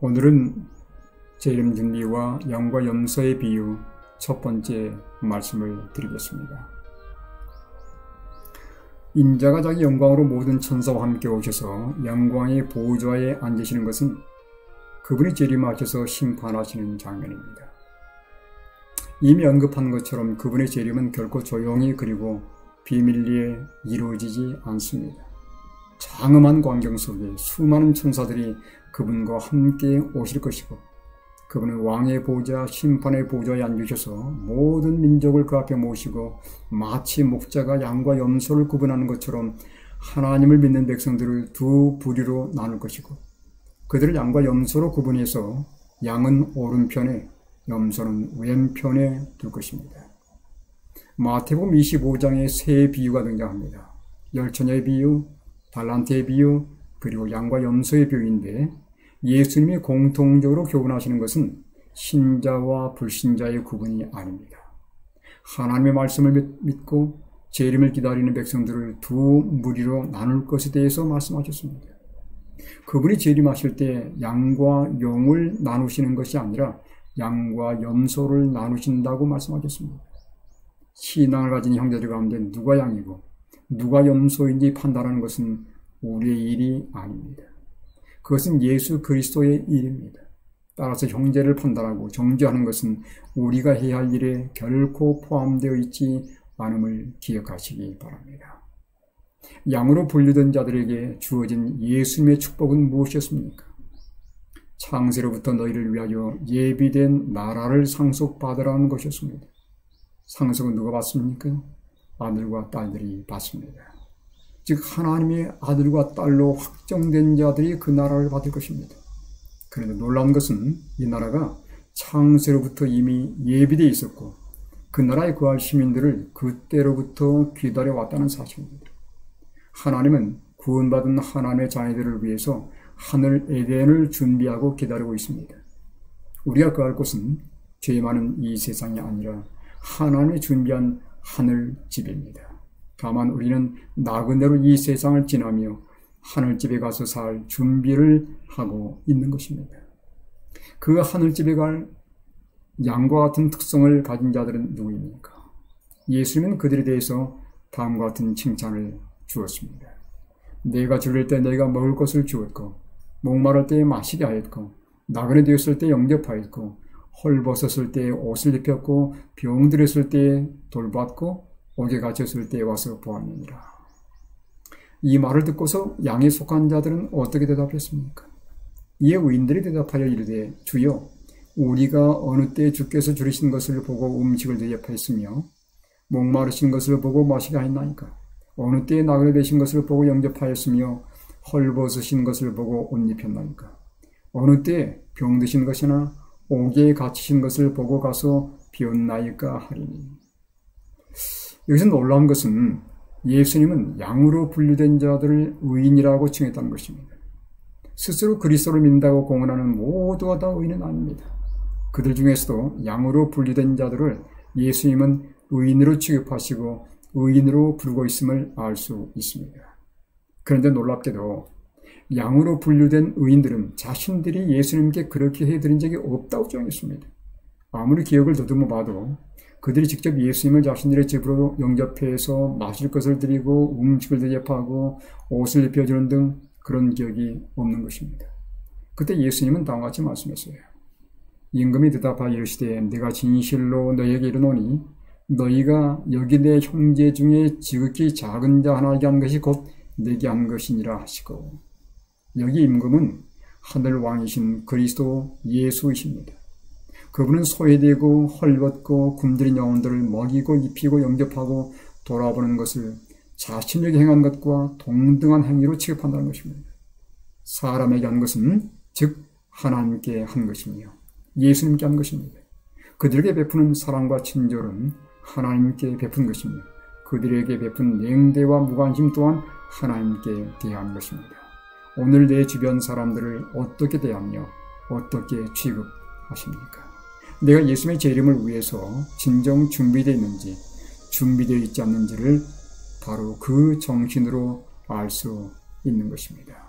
오늘은 재림 준비와 양과 염소의 비유 첫 번째 말씀을 드리겠습니다. 인자가 자기 영광으로 모든 천사와 함께 오셔서 영광의 보좌에 앉으시는 것은 그분이 재림하셔서 심판하시는 장면입니다. 이미 언급한 것처럼 그분의 재림은 결코 조용히 그리고 비밀리에 이루어지지 않습니다. 장엄한 광경 속에 수많은 천사들이 그분과 함께 오실 것이고, 그분은 왕의 보좌, 심판의 보좌에 앉으셔서 모든 민족을 그 앞에 모시고 마치 목자가 양과 염소를 구분하는 것처럼 하나님을 믿는 백성들을 두 부류로 나눌 것이고, 그들을 양과 염소로 구분해서 양은 오른편에 염소는 왼편에 둘 것입니다. 마태복음 25장에 세 비유가 등장합니다. 열처녀의 비유, 달란트의 비유, 그리고 양과 염소의 비유인데, 예수님이 공통적으로 교훈하시는 것은 신자와 불신자의 구분이 아닙니다. 하나님의 말씀을 믿고 재림을 기다리는 백성들을 두 무리로 나눌 것에 대해서 말씀하셨습니다. 그분이 재림하실 때 양과 용을 나누시는 것이 아니라 양과 염소를 나누신다고 말씀하셨습니다. 신앙을 가진 형제들 가운데 누가 양이고 누가 염소인지 판단하는 것은 우리의 일이 아닙니다. 그것은 예수 그리스도의 일입니다. 따라서 형제를 판단하고 정죄하는 것은 우리가 해야 할 일에 결코 포함되어 있지 않음을 기억하시기 바랍니다. 양으로 분류된 자들에게 주어진 예수님의 축복은 무엇이었습니까? 창세로부터 너희를 위하여 예비된 나라를 상속받으라는 것이었습니다. 상속은 누가 받습니까? 아들과 딸들이 받습니다. 즉 하나님의 아들과 딸로 확정된 자들이 그 나라를 받을 것입니다. 그런데 놀라운 것은 이 나라가 창세로부터 이미 예비되어 있었고 그 나라에 거할 시민들을 그때로부터 기다려왔다는 사실입니다. 하나님은 구원받은 하나님의 자녀들을 위해서 하늘 에덴을 준비하고 기다리고 있습니다. 우리가 거할 곳은 죄 많은 이 세상이 아니라 하나님이 준비한 하늘집입니다. 다만 우리는 나그네로 이 세상을 지나며 하늘집에 가서 살 준비를 하고 있는 것입니다. 그 하늘집에 갈 양과 같은 특성을 가진 자들은 누구입니까? 예수님은 그들에 대해서 다음과 같은 칭찬을 주었습니다. 내가 줄일 때 내가 먹을 것을 주었고, 목마를 때 마시게 하였고, 나그네 되었을 때 영접하였고, 헐벗었을 때 옷을 입혔고, 병들었을 때 돌봤고, 옥에 갇혔을 때 와서 보았느니라. 이 말을 듣고서 양에 속한 자들은 어떻게 대답했습니까? 이에 의인들이 대답하여 이르되, 주여, 우리가 어느 때 주께서 줄이신 것을 보고 음식을 대접하였으며 목마르신 것을 보고 마시게 하였나이까? 어느 때에 나그네 되신 것을 보고 영접하였으며 헐벗으신 것을 보고 옷 입혔나이까? 어느 때에 병드신 것이나 옥에 갇히신 것을 보고 가서 비었나이까 하리니. 여기서 놀라운 것은 예수님은 양으로 분류된 자들을 의인이라고 칭했다는 것입니다. 스스로 그리스도를 믿는다고 공언하는 모두가 다 의인은 아닙니다. 그들 중에서도 양으로 분류된 자들을 예수님은 의인으로 취급하시고 의인으로 부르고 있음을 알 수 있습니다. 그런데 놀랍게도 양으로 분류된 의인들은 자신들이 예수님께 그렇게 해드린 적이 없다고 주장했습니다. 아무리 기억을 더듬어 봐도 그들이 직접 예수님을 자신들의 집으로 영접해서 마실 것을 드리고 음식을 대접하고 옷을 입혀주는 등 그런 기억이 없는 것입니다. 그때 예수님은 다음과 같이 말씀했어요. 임금이 대답하여 이르시되 내가 진실로 너희에게 이르노니 너희가 여기 내 형제 중에 지극히 작은 자 하나에게 한 것이 곧 내게 한 것이니라 하시고, 여기 임금은 하늘 왕이신 그리스도 예수이십니다. 그분은 소외되고 헐벗고 굶주린 영혼들을 먹이고 입히고 영접하고 돌아보는 것을 자신에게 행한 것과 동등한 행위로 취급한다는 것입니다. 사람에게 한 것은 즉 하나님께 한 것이며 예수님께 한 것입니다. 그들에게 베푸는 사랑과 친절은 하나님께 베푼 것이며 그들에게 베푼 냉대와 무관심 또한 하나님께 대한 것입니다. 오늘 내 주변 사람들을 어떻게 대하며 어떻게 취급하십니까? 내가 예수님의 재림을 위해서 진정 준비되어 있는지 준비되어 있지 않는지를 바로 그 정신으로 알 수 있는 것입니다.